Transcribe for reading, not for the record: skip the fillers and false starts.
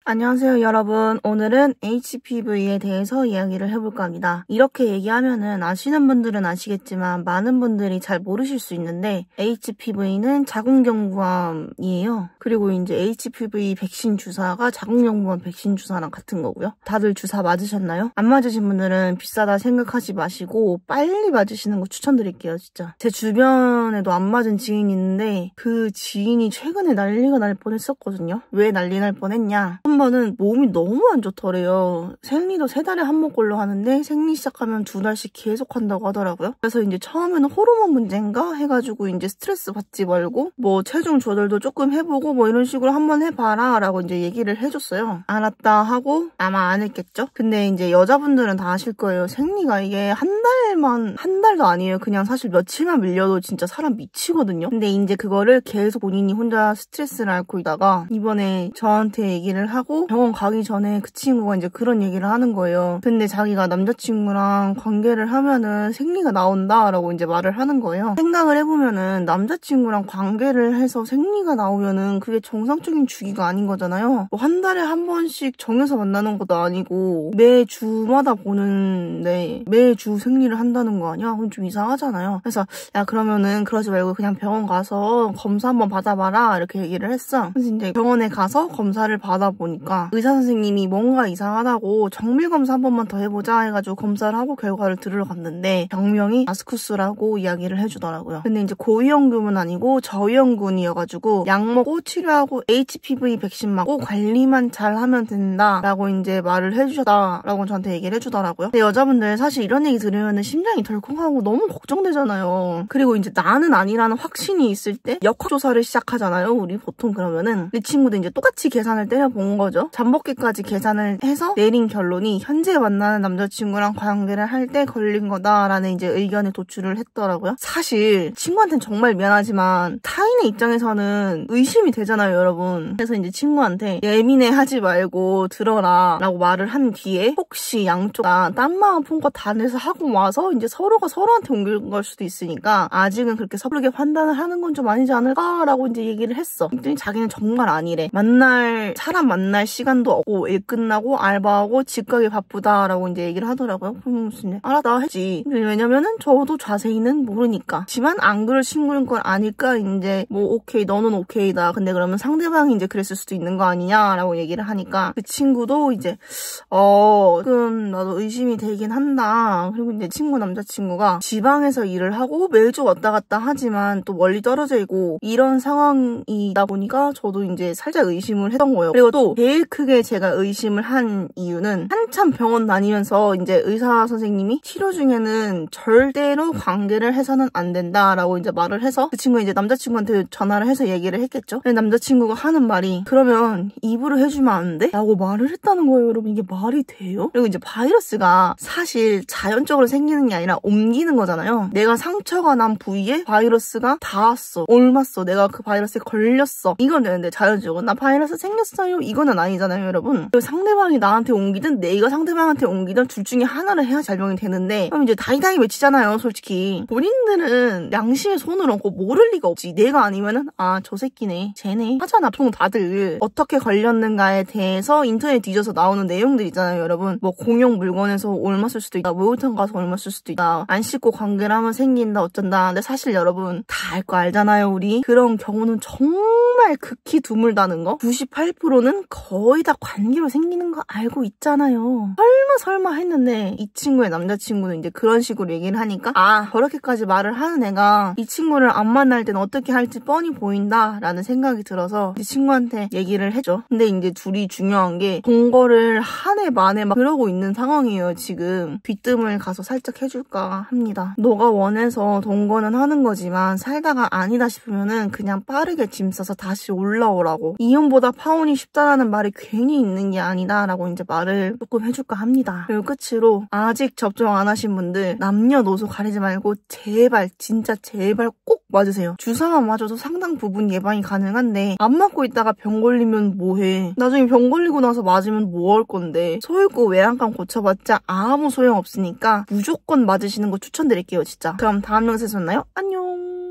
안녕하세요 여러분. 오늘은 HPV에 대해서 이야기를 해볼까 합니다. 이렇게 얘기하면은 아시는 분들은 아시겠지만 많은 분들이 잘 모르실 수 있는데 HPV는 자궁경부암이에요. 그리고 이제 HPV 백신 주사가 자궁경부암 백신 주사랑 같은 거고요. 다들 주사 맞으셨나요? 안 맞으신 분들은 비싸다 생각하지 마시고 빨리 맞으시는 거 추천드릴게요. 진짜 제 주변에도 안 맞은 지인이 있는데 그 지인이 최근에 난리가 날 뻔했었거든요. 왜 난리 날 뻔했냐, 한 번은 몸이 너무 안 좋더래요. 생리도 3달에 한 번꼴로 하는데 생리 시작하면 2달씩 계속 한다고 하더라고요. 그래서 이제 처음에는 호르몬 문제인가 해가지고 이제 스트레스 받지 말고 뭐 체중 조절도 조금 해보고 뭐 이런 식으로 한번 해봐라 라고 이제 얘기를 해줬어요. 알았다 하고 아마 안 했겠죠? 근데 이제 여자분들은 다 아실 거예요. 생리가 이게 한 달도 아니에요. 그냥 사실 며칠만 밀려도 진짜 사람 미치거든요. 근데 이제 그거를 계속 본인이 혼자 스트레스를 앓고 있다가 이번에 저한테 얘기를 하고 병원 가기 전에 그 친구가 이제 그런 얘기를 하는 거예요. 근데 자기가 남자친구랑 관계를 하면은 생리가 나온다라고 이제 말을 하는 거예요. 생각을 해보면은 남자친구랑 관계를 해서 생리가 나오면은 그게 정상적인 주기가 아닌 거잖아요. 뭐 한 달에 한 번씩 정해서 만나는 것도 아니고 매주마다 보는데 매주 생리를 한다는 거 아니야? 그건 좀 이상하잖아요. 그래서 야 그러면은 그러지 말고 그냥 병원 가서 검사 한번 받아봐라 이렇게 얘기를 했어. 그래서 이제 병원에 가서 검사를 받아보니까 의사 선생님이 뭔가 이상하다고 정밀검사 한 번만 더 해보자 해가지고 검사를 하고 결과를 들으러 갔는데 병명이 아스쿠스라고 이야기를 해주더라고요. 근데 이제 고위험군은 아니고 저위험군이어가지고 약 먹고 치료하고 HPV 백신 맞고 관리만 잘하면 된다라고 이제 말을 해주셨다라고 저한테 얘기를 해주더라고요. 근데 여자분들 사실 이런 얘기 들으면 심장이 덜컹하고 너무 걱정되잖아요. 그리고 이제 나는 아니라는 확신이 있을 때 역학조사를 시작하잖아요. 우리 보통 그러면은 이 친구도 이제 똑같이 계산을 때려본 거죠. 잠복기까지 계산을 해서 내린 결론이 현재 만나는 남자친구랑 관계를 할 때 걸린 거다라는 이제 의견에 도출을 했더라고요. 사실 친구한테는 정말 미안하지만 타인의 입장에서는 의심이 되잖아요, 여러분. 그래서 이제 친구한테 예민해하지 말고 들어라 라고 말을 한 뒤에 혹시 양쪽 다 딴 마음 푼 거 다 내서 하고 와서 이제 서로가 서로한테 옮길 걸 수도 있으니까 아직은 그렇게 섣부르게 판단을 하는 건 좀 아니지 않을까라고 이제 얘기를 했어. 그랬더니 자기는 정말 아니래. 사람 만날 시간도 없고 일 끝나고 알바하고 집 가기 바쁘다라고 이제 얘기를 하더라고요. 그럼 무슨 알았다 했지. 왜냐면은 저도 자세히는 모르니까. 하지만 안 그럴 친구인 걸 아니까 이제 뭐 오케이 너는 오케이다. 근데 그러면 상대방이 이제 그랬을 수도 있는 거 아니냐라고 얘기를 하니까 그 친구도 이제 조금 나도 의심이 되긴 한다. 그리고 이제 남자친구가 지방에서 일을 하고 매주 왔다 갔다 하지만 또 멀리 떨어져 있고 이런 상황이다 보니까 저도 이제 살짝 의심을 했던 거예요. 그리고 또 제일 크게 제가 의심을 한 이유는 한참 병원 다니면서 이제 의사 선생님이 치료 중에는 절대로 관계를 해서는 안 된다라고 이제 말을 해서 그 친구가 이제 남자친구한테 전화를 해서 얘기를 했겠죠. 근데 남자친구가 하는 말이 그러면 입으로 해주면 안 돼? 라고 말을 했다는 거예요. 여러분 이게 말이 돼요? 그리고 이제 바이러스가 사실 자연적으로 생기는 게 아니라 옮기는 거잖아요. 내가 상처가 난 부위에 바이러스가 닿았어, 옮았어, 내가 그 바이러스에 걸렸어, 이건 되는데 자연적으로 나 바이러스 생겼어요 이거는 아니잖아요, 여러분. 상대방이 나한테 옮기든 내가 상대방한테 옮기든 둘 중에 하나를 해야 잘병이 되는데 그럼 이제 다이다이 외치잖아요. 솔직히 본인들은 양심의 손을 얹고 모를 리가 없지. 내가 아니면은 아 저 새끼네 쟤네 하잖아. 보통 다들 어떻게 걸렸는가에 대해서 인터넷 뒤져서 나오는 내용들 있잖아요, 여러분. 뭐 공용 물건에서 옮았을 수도 있다, 목욕탕 가서 옮았을 수도 있다, 안 씻고 관계를 하면 생긴다 어쩐다. 근데 사실 여러분 다 알 거 알잖아요. 우리 그런 경우는 정말 극히 드물다는 거. 98%는 거의 다 관계로 생기는 거 알고 있잖아요. 설마 했는데 이 친구의 남자친구는 이제 그런 식으로 얘기를 하니까 아 저렇게까지 말을 하는 애가 이 친구를 안 만날 땐 어떻게 할지 뻔히 보인다 라는 생각이 들어서 이 친구한테 얘기를 했죠. 근데 이제 둘이 중요한 게 동거를 한 해 만에 막 그러고 있는 상황이에요. 지금 뒷뜸을 가서 살짝 해줄까 합니다. 너가 원해서 동거는 하는 거지만 살다가 아니다 싶으면은 그냥 빠르게 짐 싸서 다시 올라오라고. 이혼보다 파혼이 쉽다라는 말이 괜히 있는 게 아니다 라고 이제 말을 조금 해줄까 합니다. 그리고 끝으로 아직 접종 안 하신 분들 남녀노소 가리지 말고 제발 진짜 제발 꼭 맞으세요. 주사만 맞아도 상당 부분 예방이 가능한데 안 맞고 있다가 병 걸리면 뭐해. 나중에 병 걸리고 나서 맞으면 뭐 할 건데. 소염고 외양간 고쳐봤자 아무 소용 없으니까 무조건 맞으시는 거 추천드릴게요, 진짜. 그럼 다음 영상에서 만나요. 안녕.